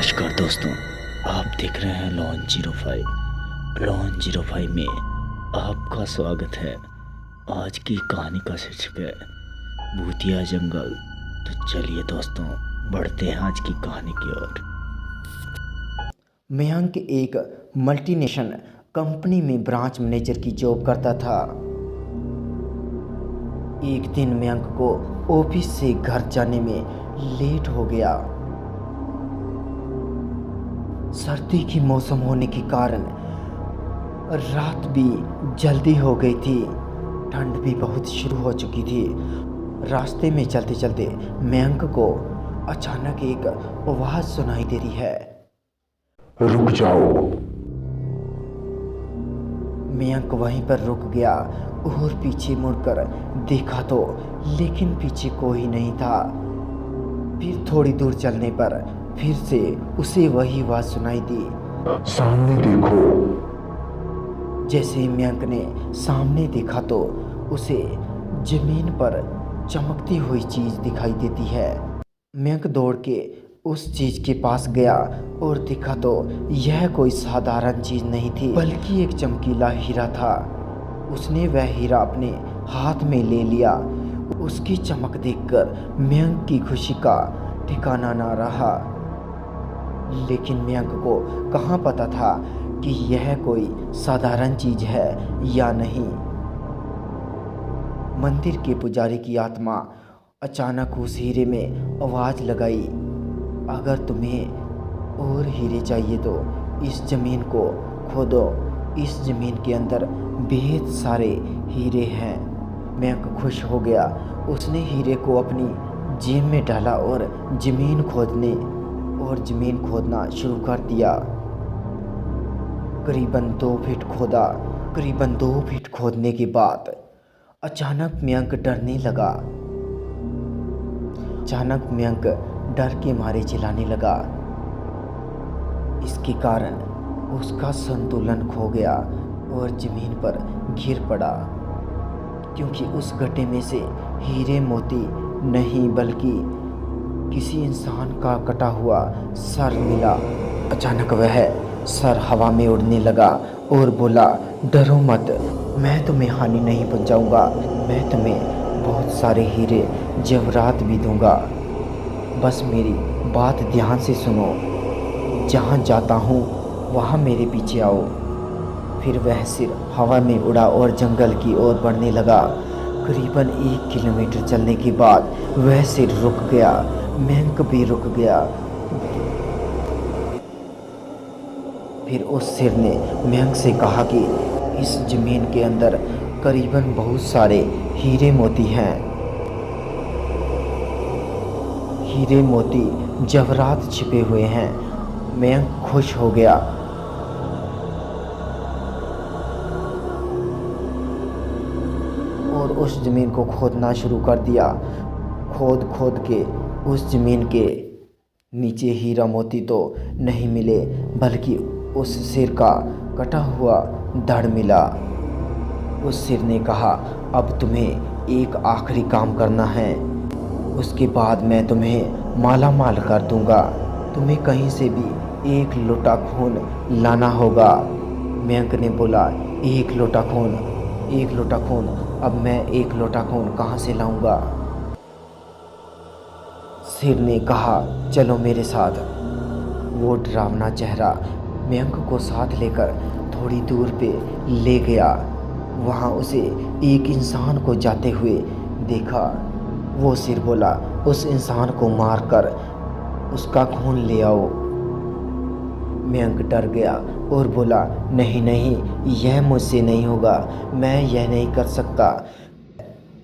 नमस्कार दोस्तों, आप देख रहे हैं लॉन 05 में आपका स्वागत है। आज की कहानी का शीर्षक है भूतिया जंगल। तो चलिए दोस्तों, बढ़ते हैं आज की कहानी की ओर। मयंक एक मल्टीनेशनल कंपनी में ब्रांच मैनेजर की जॉब करता था। एक दिन मयंक को ऑफिस से घर जाने में लेट हो गया। सर्दी की मौसम होने के कारण रात भी जल्दी हो गई थी, ठंड भी बहुत शुरू हो चुकी थी। रास्ते में चलते चलते मयंक को अचानक एक आवाज़ सुनाई दे रही है, रुक जाओ। मयंक वहीं पर रुक गया और पीछे मुड़कर देखा तो लेकिन पीछे कोई नहीं था। फिर थोड़ी दूर चलने पर फिर से उसे वही आवाज़ सुनाई दी, सामने देखो। जैसे ही मयंक ने सामने देखा तो उसे जमीन पर चमकती हुई चीज़ दिखाई देती है। मयंक दौड़ के उस चीज़ के पास गया और देखा तो यह कोई साधारण चीज़ नहीं थी, बल्कि एक चमकीला हीरा था। उसने वह हीरा अपने हाथ में ले लिया। उसकी चमक देखकर मयंक की खुशी का ठिकाना ना रहा। लेकिन मयंक को कहाँ पता था कि यह कोई साधारण चीज़ है या नहीं। मंदिर के पुजारी की आत्मा अचानक उस हीरे में आवाज़ लगाई, अगर तुम्हें और हीरे चाहिए तो इस ज़मीन को खोदो, इस ज़मीन के अंदर बेहद सारे हीरे हैं। मयंक खुश हो गया। उसने हीरे को अपनी जेब में डाला और ज़मीन खोदना शुरू कर दिया। करीबन 2 फीट खोदा। करीबन 2 फीट खोदने के बाद अचानक मयंक डरने लगा। अचानक मयंक डर के मारे चिल्लाने लगा। इसके कारण उसका संतुलन खो गया और ज़मीन पर गिर पड़ा, क्योंकि उस गड्ढे में से हीरे मोती नहीं बल्कि किसी इंसान का कटा हुआ सर मिला। अचानक वह सर हवा में उड़ने लगा और बोला, डरो मत, मैं तुम्हें हानि नहीं पहुंचाऊंगा। मैं तुम्हें बहुत सारे हीरे जवाहरात भी दूंगा। बस मेरी बात ध्यान से सुनो। जहाँ जाता हूँ वहाँ मेरे पीछे आओ। फिर वह सिर हवा में उड़ा और जंगल की ओर बढ़ने लगा। करीबन 1 किलोमीटर चलने के बाद वह सिर रुक गया। मयंक भी रुक गया। फिर उस सिर ने मयंक से कहा कि इस ज़मीन के अंदर करीबन बहुत सारे हीरे मोती हैं। हीरे मोती जवाहरात छिपे हुए हैं। मयंक खुश हो गया। और उस ज़मीन को खोदना शुरू कर दिया। खोद के उस ज़मीन के नीचे हीरा मोती तो नहीं मिले, बल्कि उस सिर का कटा हुआ धड़ मिला। उस सिर ने कहा, अब तुम्हें एक आखिरी काम करना है, उसके बाद मैं तुम्हें माला माल कर दूंगा। तुम्हें कहीं से भी 1 लोटा खून लाना होगा। मयंक ने बोला, 1 लोटा खून, 1 लोटा खून। अब मैं 1 लोटा खून कहाँ से लाऊंगा? सिर ने कहा, चलो मेरे साथ। वो डरावना चेहरा मयंक को साथ लेकर थोड़ी दूर पे ले गया। वहाँ उसे एक इंसान को जाते हुए देखा। वो सिर बोला, उस इंसान को मारकर उसका खून ले आओ। मयंक डर गया और बोला, नहीं नहीं, यह मुझसे नहीं होगा, मैं यह नहीं कर सकता।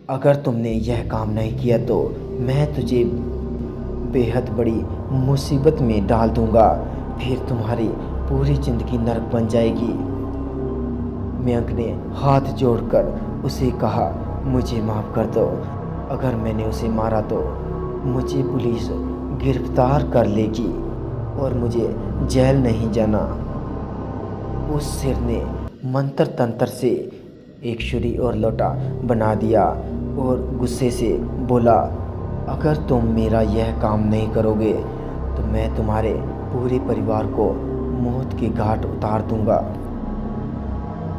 अगर तुमने यह काम नहीं किया तो मैं तुझे बेहद बड़ी मुसीबत में डाल दूंगा, फिर तुम्हारी पूरी ज़िंदगी नरक बन जाएगी। मयंक ने हाथ जोड़कर उसे कहा, मुझे माफ़ कर दो। अगर मैंने उसे मारा तो मुझे पुलिस गिरफ्तार कर लेगी और मुझे जेल नहीं जाना। उस सिर ने मंत्र तंत्र से एक छुरी और लोटा बना दिया और गुस्से से बोला, अगर तुम मेरा यह काम नहीं करोगे तो मैं तुम्हारे पूरे परिवार को मौत के घाट उतार दूंगा।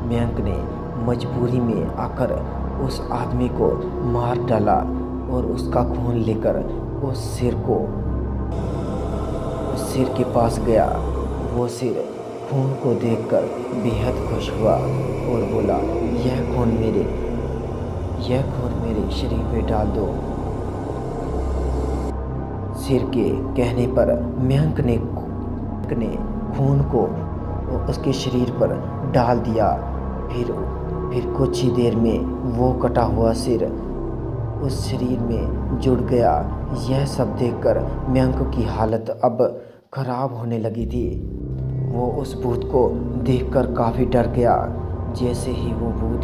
मयंक ने मजबूरी में आकर उस आदमी को मार डाला और उसका खून लेकर उस सिर के पास गया। वो सिर खून को देखकर बेहद खुश हुआ और बोला, यह खून मेरे शरीर पे डाल दो। सिर के कहने पर मयंक ने खून को उसके शरीर पर डाल दिया। फिर कुछ ही देर में वो कटा हुआ सिर उस शरीर में जुड़ गया। यह सब देखकर मयंक की हालत अब खराब होने लगी थी। वो उस भूत को देखकर काफ़ी डर गया। जैसे ही वो भूत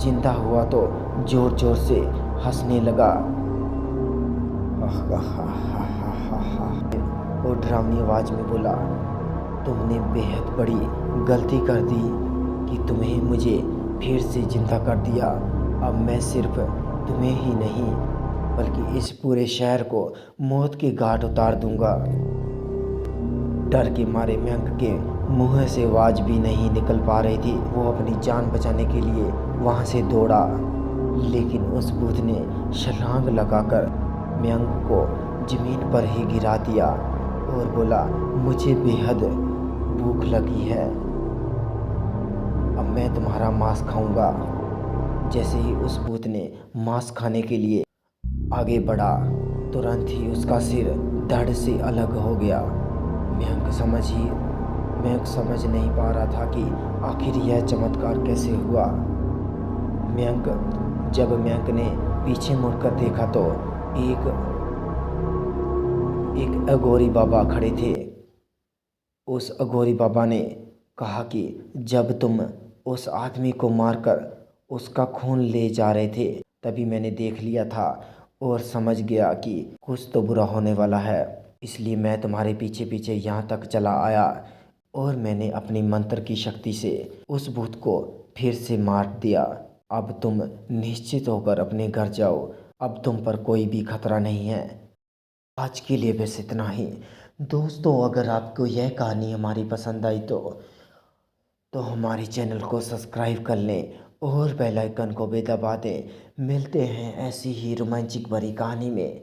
जिंदा हुआ तो जोर जोर से हंसने लगा और डरावनी आवाज़ में बोला, तुमने बेहद बड़ी गलती कर दी कि तुम्हें मुझे फिर से जिंदा कर दिया। अब मैं सिर्फ तुम्हें ही नहीं बल्कि इस पूरे शहर को मौत के घाट उतार दूंगा। डर के मारे मयंक के मुंह से आवाज़ भी नहीं निकल पा रही थी। वो अपनी जान बचाने के लिए वहाँ से दौड़ा, लेकिन उस भूत ने छलांग लगाकर मयंक को ज़मीन पर ही गिरा दिया और बोला, मुझे बेहद भूख लगी है, अब मैं तुम्हारा मांस खाऊंगा। जैसे ही उस भूत ने मांस खाने के लिए आगे बढ़ा, तुरंत ही उसका सिर धड़ से अलग हो गया। मयंक समझ नहीं पा रहा था कि आखिर यह चमत्कार कैसे हुआ। जब मयंक ने पीछे मुड़कर देखा तो एक अघोरी बाबा खड़े थे। उस अघोरी बाबा ने कहा कि जब तुम उस आदमी को मारकर उसका खून ले जा रहे थे तभी मैंने देख लिया था और समझ गया कि कुछ तो बुरा होने वाला है, इसलिए मैं तुम्हारे पीछे पीछे यहाँ तक चला आया और मैंने अपनी मंत्र की शक्ति से उस भूत को फिर से मार दिया। अब तुम निश्चित होकर अपने घर जाओ, अब तुम पर कोई भी खतरा नहीं है। आज के लिए बस इतना ही। दोस्तों, अगर आपको यह कहानी हमारी पसंद आई तो हमारे चैनल को सब्सक्राइब कर लें और बेल आइकन को भी दबा दें। मिलते हैं ऐसी ही रोमांचक भरी कहानी में।